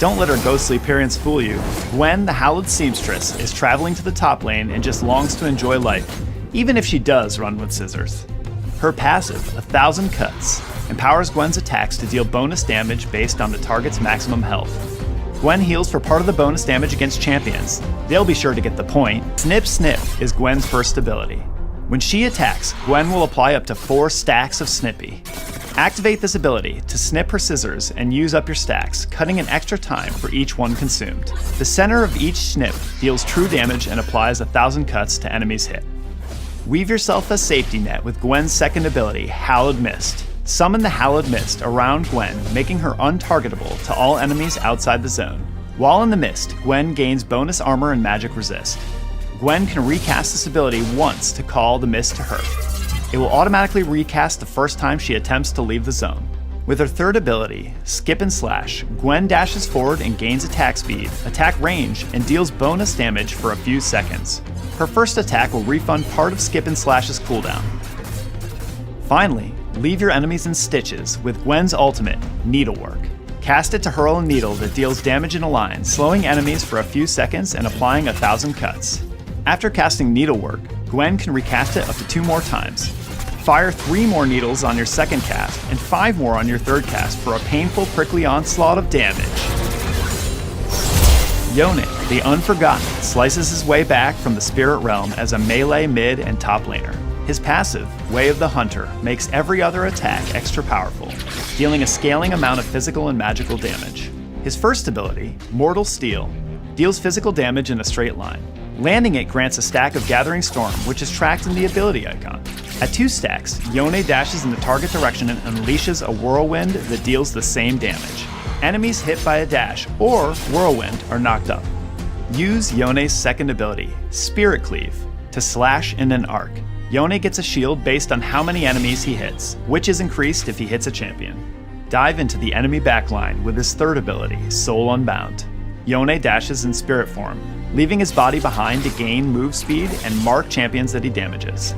Don't let her ghostly appearance fool you. Gwen, the Hallowed Seamstress, is traveling to the top lane and just longs to enjoy life, even if she does run with scissors. Her passive, 1000 Cuts, empowers Gwen's attacks to deal bonus damage based on the target's maximum health. Gwen heals for part of the bonus damage against champions. They'll be sure to get the point. Snip Snip is Gwen's first ability. When she attacks, Gwen will apply up to 4 stacks of Snippy. Activate this ability to snip her scissors and use up your stacks, cutting an extra time for each one consumed. The center of each snip deals true damage and applies 1000 cuts to enemies hit. Weave yourself a safety net with Gwen's second ability, Hallowed Mist. Summon the Hallowed Mist around Gwen, making her untargetable to all enemies outside the zone. While in the mist, Gwen gains bonus armor and magic resist. Gwen can recast this ability once to call the mist to her. It will automatically recast the first time she attempts to leave the zone. With her third ability, Skip and Slash, Gwen dashes forward and gains attack speed, attack range, and deals bonus damage for a few seconds. Her first attack will refund part of Skip and Slash's cooldown. Finally, leave your enemies in stitches with Gwen's ultimate, Needlework. Cast it to hurl a needle that deals damage in a line, slowing enemies for a few seconds and applying 1000 cuts. After casting Needlework, Gwen can recast it up to 2 more times. Fire 3 more needles on your second cast and 5 more on your third cast for a painful prickly onslaught of damage. YONE, the Unforgotten, slices his way back from the spirit realm as a melee mid and top laner. His passive, Way of the Hunter, makes every other attack extra powerful, dealing a scaling amount of physical and magical damage. His first ability, Mortal Steel, deals physical damage in a straight line. Landing it grants a stack of Gathering Storm, which is tracked in the ability icon. At 2 stacks, YONE dashes in the target direction and unleashes a whirlwind that deals the same damage. Enemies hit by a dash or whirlwind are knocked up. Use YONE's second ability, Spirit Cleave, to slash in an arc. YONE gets a shield based on how many enemies he hits, which is increased if he hits a champion. Dive into the enemy backline with his third ability, Soul Unbound. YONE dashes in spirit form, leaving his body behind to gain move speed and mark champions that he damages.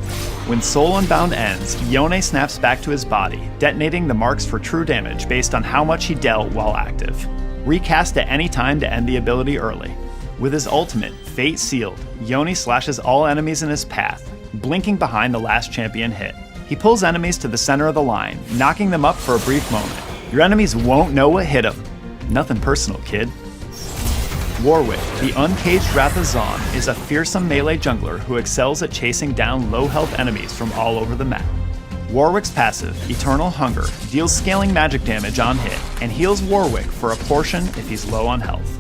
When Soul Unbound ends, YONE snaps back to his body, detonating the marks for true damage based on how much he dealt while active. Recast at any time to end the ability early. With his ultimate, Fate Sealed, YONE slashes all enemies in his path, blinking behind the last champion hit. He pulls enemies to the center of the line, knocking them up for a brief moment. Your enemies won't know what hit them. Nothing personal, kid. Warwick, the Uncaged Wrath of Zon, is a fearsome melee jungler who excels at chasing down low-health enemies from all over the map. Warwick's passive, Eternal Hunger, deals scaling magic damage on hit and heals Warwick for a portion if he's low on health.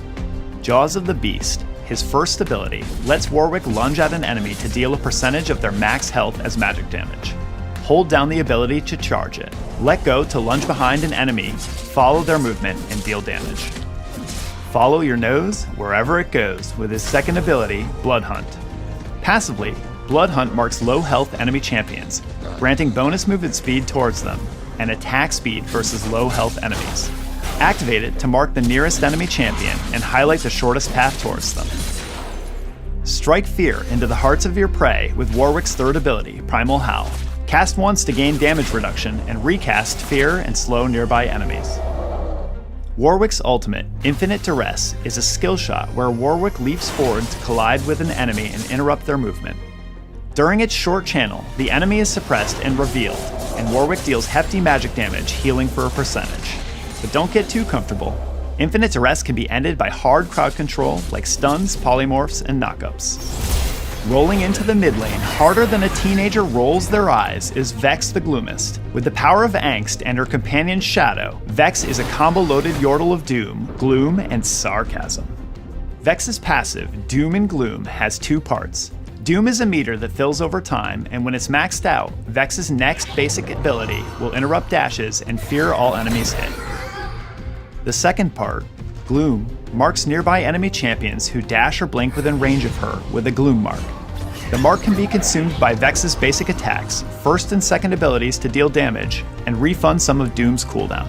Jaws of the Beast, his first ability, lets Warwick lunge at an enemy to deal a percentage of their max health as magic damage. Hold down the ability to charge it. Let go to lunge behind an enemy, follow their movement, and deal damage. Follow your nose wherever it goes with his second ability, Blood Hunt. Passively, Blood Hunt marks low health enemy champions, granting bonus movement speed towards them, and attack speed versus low health enemies. Activate it to mark the nearest enemy champion and highlight the shortest path towards them. Strike fear into the hearts of your prey with Warwick's third ability, Primal Howl. Cast once to gain damage reduction and recast fear and slow nearby enemies. Warwick's ultimate, Infinite Duress, is a skill shot where Warwick leaps forward to collide with an enemy and interrupt their movement. During its short channel, the enemy is suppressed and revealed, and Warwick deals hefty magic damage, healing for a percentage. But don't get too comfortable. Infinite Duress can be ended by hard crowd control like stuns, polymorphs, and knockups. Rolling into the mid lane harder than a teenager rolls their eyes is Vex the Gloomist. With the power of Angst and her companion Shadow, Vex is a combo-loaded yordle of doom, gloom, and sarcasm. Vex's passive, Doom and Gloom, has 2 parts. Doom is a meter that fills over time, and when it's maxed out, Vex's next basic ability will interrupt dashes and fear all enemies hit. The second part, Gloom, marks nearby enemy champions who dash or blink within range of her with a Gloom mark. The mark can be consumed by Vex's basic attacks, first and second abilities to deal damage, and refund some of Doom's cooldown.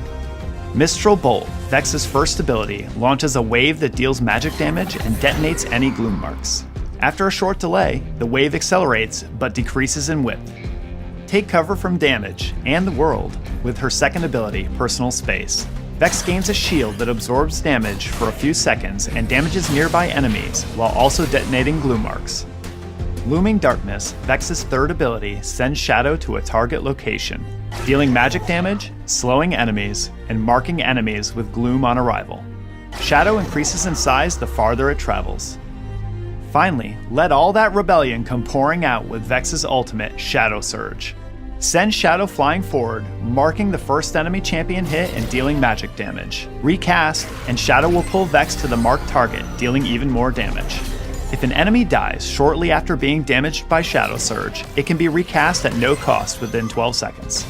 Mistral Bolt, Vex's first ability, launches a wave that deals magic damage and detonates any Gloom marks. After a short delay, the wave accelerates but decreases in width. Take cover from damage and the world with her second ability, Personal Space. Vex gains a shield that absorbs damage for a few seconds and damages nearby enemies while also detonating glue marks. Looming Darkness, Vex's third ability, sends Shadow to a target location, dealing magic damage, slowing enemies, and marking enemies with gloom on arrival. Shadow increases in size the farther it travels. Finally, let all that rebellion come pouring out with Vex's ultimate, Shadow Surge. Send Shadow flying forward, marking the first enemy champion hit and dealing magic damage. Recast, and Shadow will pull Vex to the marked target, dealing even more damage. If an enemy dies shortly after being damaged by Shadow Surge, it can be recast at no cost within 12 seconds.